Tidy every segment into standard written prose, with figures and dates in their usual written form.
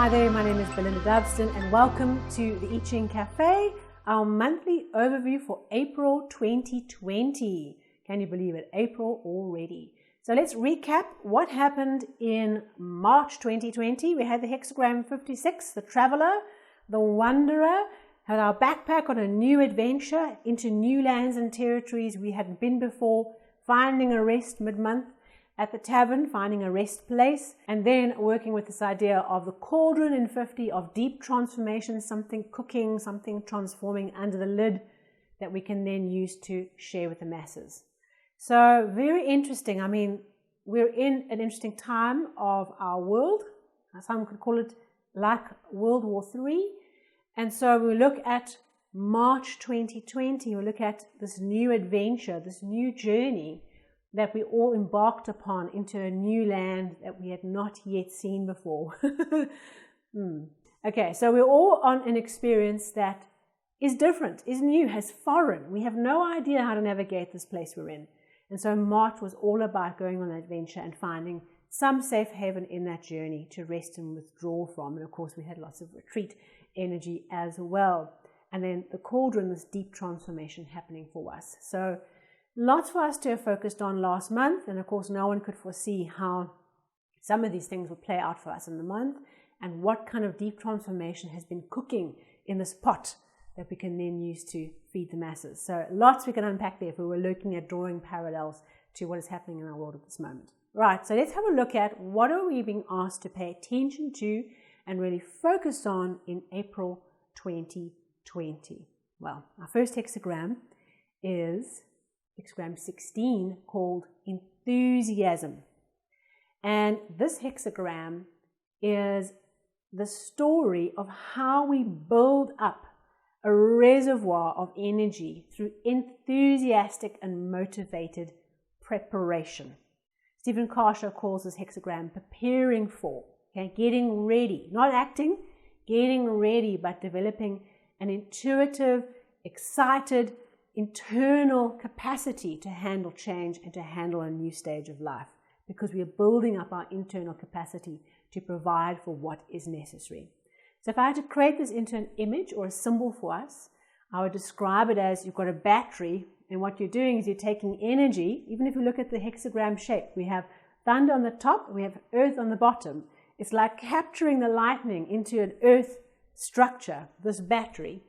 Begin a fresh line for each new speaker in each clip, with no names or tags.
Hi there, my name is Belinda Dubston and welcome to the I Ching Cafe, our monthly overview for April 2020. Can you believe it? April already. So let's recap what happened in March 2020. We had the Hexagram 56, the Traveler, the Wanderer, had our backpack on a new adventure into new lands and territories we hadn't been before, finding a rest mid-month at the tavern, finding a rest place, and then working with this idea of the cauldron in 50 of deep transformation, something cooking, something transforming under the lid that we can then use to share with the masses. So very interesting. I mean, we're in an interesting time of our world. Some could call it like World War III. And so we look at March 2020, we look at this new adventure, this new journey that we all embarked upon into a new land that we had not yet seen before. Okay, so we're all on an experience that is different, is new, has foreign. We have no idea how to navigate this place we're in. And so March was all about going on an adventure and finding some safe haven in that journey to rest and withdraw from. And of course, we had lots of retreat energy as well. And then the cauldron, this deep transformation happening for us. So lots for us to have focused on last month, and of course no one could foresee how some of these things would play out for us in the month and what kind of deep transformation has been cooking in this pot that we can then use to feed the masses. So lots we can unpack there if we were looking at drawing parallels to what is happening in our world at this moment. Right, so let's have a look at what are we being asked to pay attention to and really focus on in April 2020. Well, our first hexagram is Hexagram 16, called Enthusiasm. And this hexagram is the story of how we build up a reservoir of energy through enthusiastic and motivated preparation. Stephen Karshaw calls this hexagram preparing for, okay, getting ready, not acting, getting ready, but developing an intuitive, excited, internal capacity to handle change and to handle a new stage of life, because we are building up our internal capacity to provide for what is necessary. So if I had to create this into an image or a symbol for us, I would describe it as you've got a battery, and what you're doing is you're taking energy. Even if you look at the hexagram shape, we have thunder on the top, we have earth on the bottom. It's like capturing the lightning into an earth structure, this battery,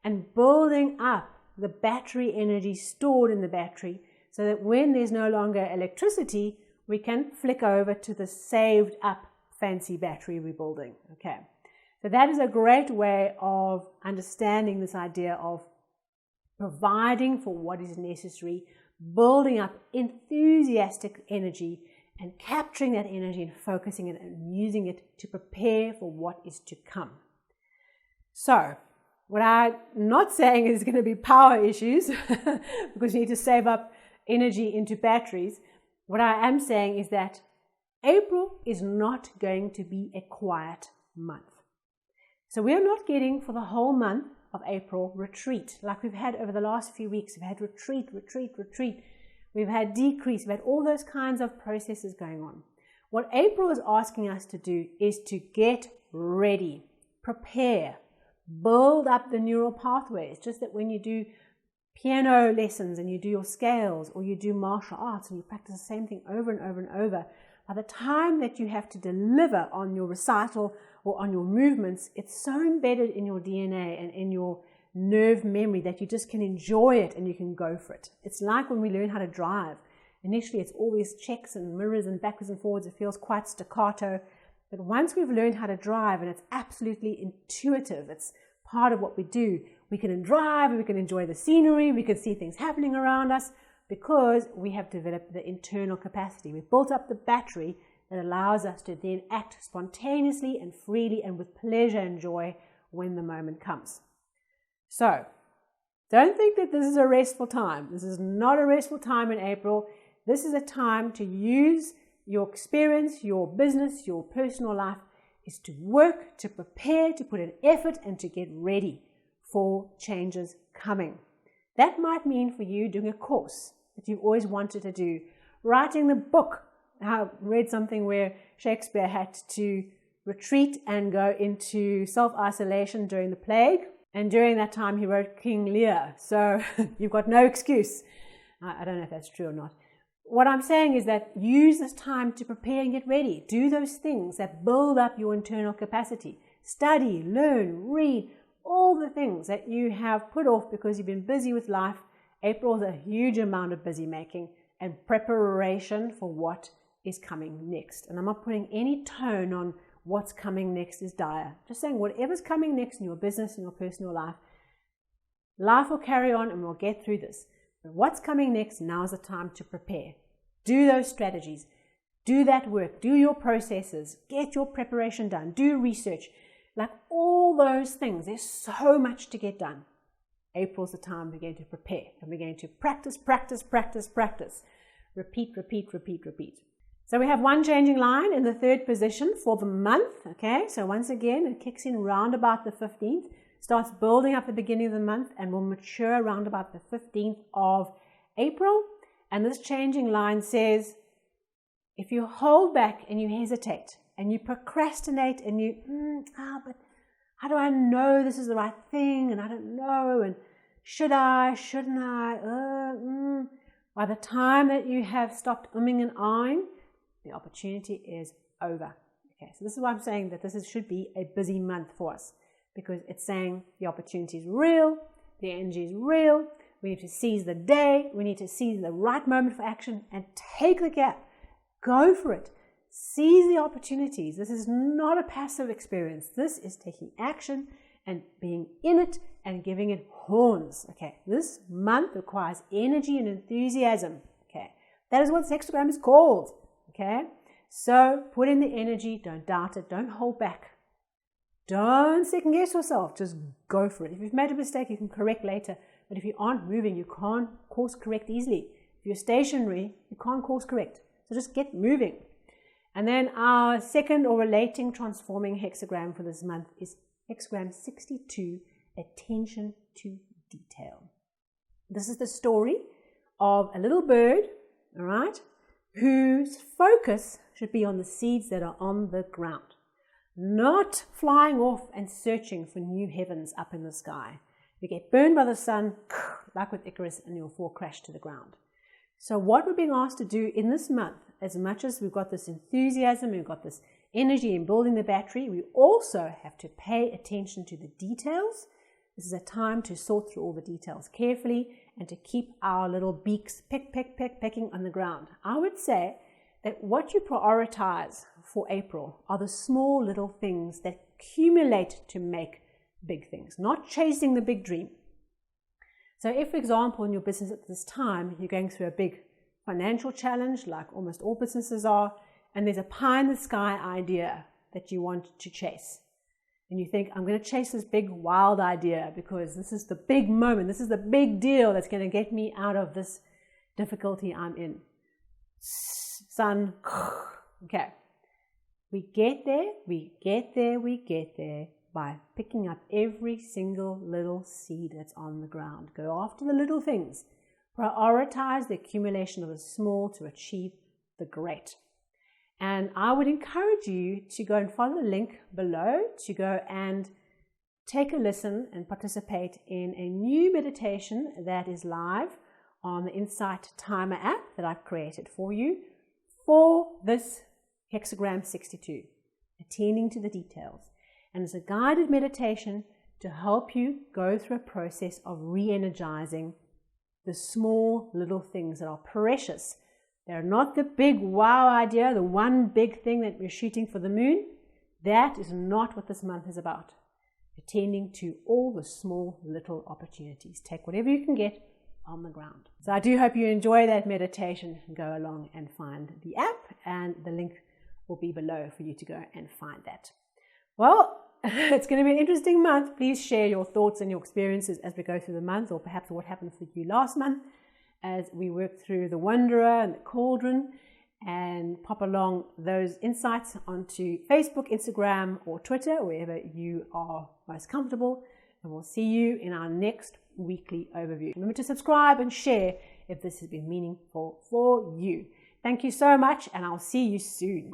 and building up the battery energy stored in the battery so that when there's no longer electricity, we can flick over to the saved up fancy battery rebuilding. Okay, so that is a great way of understanding this idea of providing for what is necessary, building up enthusiastic energy and capturing that energy and focusing it and using it to prepare for what is to come. So what I'm not saying is going to be power issues because you need to save up energy into batteries. What I am saying is that April is not going to be a quiet month. So we are not getting for the whole month of April retreat like we've had over the last few weeks. We've had retreat. We've had decrease. We've had all those kinds of processes going on. What April is asking us to do is to get ready, prepare, build up the neural pathways. Just that when you do piano lessons and you do your scales or you do martial arts and you practice the same thing over and over and over, by the time that you have to deliver on your recital or on your movements, it's so embedded in your DNA and in your nerve memory that you just can enjoy it and you can go for it. It's like when we learn how to drive. Initially it's always checks and mirrors and backwards and forwards. It feels quite staccato. But once we've learned how to drive and it's absolutely intuitive, it's part of what we do, we can drive, we can enjoy the scenery, we can see things happening around us because we have developed the internal capacity. We've built up the battery that allows us to then act spontaneously and freely and with pleasure and joy when the moment comes. So, don't think that this is a restful time. This is not a restful time in April. This is a time to use your experience, your business, your personal life is to work, to prepare, to put in effort and to get ready for changes coming. That might mean for you doing a course that you've always wanted to do, writing the book. I read something where Shakespeare had to retreat and go into self-isolation during the plague. And during that time, he wrote King Lear. So you've got no excuse. I don't know if that's true or not. What I'm saying is that use this time to prepare and get ready. Do those things that build up your internal capacity. Study, learn, read, all the things that you have put off because you've been busy with life. April is a huge amount of busy making and preparation for what is coming next. And I'm not putting any tone on what's coming next is dire. Just saying whatever's coming next in your business, in your personal life, life will carry on and we'll get through this. But what's coming next, now is the time to prepare. Do those strategies. Do that work. Do your processes. Get your preparation done. Do research. Like all those things. There's so much to get done. April's the time we're going to prepare. And we're going to practice, practice, practice, practice. Repeat, repeat, repeat, repeat. So we have one changing line in the third position for the month. Okay, so once again, it kicks in round about the 15th. Starts building up the beginning of the month and will mature around about the 15th of April. And this changing line says, if you hold back and you hesitate and you procrastinate and you, but how do I know this is the right thing? And I don't know. And should I, shouldn't I? By the time that you have stopped umming and ahhing, the opportunity is over. Okay, so this is why I'm saying that this should be a busy month for us, because it's saying the opportunity is real, the energy is real. We need to seize the day. We need to seize the right moment for action and take the gap. Go for it. Seize the opportunities. This is not a passive experience. This is taking action and being in it and giving it horns. Okay, this month requires energy and enthusiasm. Okay, that is what this hexagram is called. Okay, so put in the energy. Don't doubt it. Don't hold back. Don't second guess yourself. Just go for it. If you've made a mistake, you can correct later. But if you aren't moving, you can't course correct easily. If you're stationary, you can't course correct. So just get moving. And then our second or relating transforming hexagram for this month is hexagram 62, attention to detail. This is the story of a little bird, all right, whose focus should be on the seeds that are on the ground, not flying off and searching for new heavens up in the sky. You get burned by the sun, like with Icarus, and you'll fall crash to the ground. So what we're being asked to do in this month, as much as we've got this enthusiasm, we've got this energy in building the battery, we also have to pay attention to the details. This is a time to sort through all the details carefully and to keep our little beaks pecking on the ground. I would say that what you prioritize for April are the small little things that accumulate to make big things, not chasing the big dream. So if, for example, in your business at this time, you're going through a big financial challenge, like almost all businesses are, and there's a pie-in-the-sky idea that you want to chase. And you think, I'm going to chase this big wild idea because this is the big moment, this is the big deal that's going to get me out of this difficulty I'm in. Sun, okay. We get there by picking up every single little seed that's on the ground. Go after the little things. Prioritize the accumulation of the small to achieve the great. And I would encourage you to go and follow the link below to go and take a listen and participate in a new meditation that is live on the Insight Timer app that I've created for you for this hexagram 62, attending to the details. And it's a guided meditation to help you go through a process of re-energizing the small little things that are precious. They're not the big wow idea, the one big thing that we're shooting for the moon. That is not what this month is about. Attending to all the small little opportunities. Take whatever you can get on the ground. So I do hope you enjoy that meditation. Go along and find the app, and the link will be below for you to go and find that. Well, it's going to be an interesting month. Please share your thoughts and your experiences as we go through the month, or perhaps what happened for you last month as we work through the Wanderer and the Cauldron, and pop along those insights onto Facebook, Instagram, or Twitter, wherever you are most comfortable. And we'll see you in our next weekly overview. Remember to subscribe and share if this has been meaningful for you. Thank you so much, and I'll see you soon.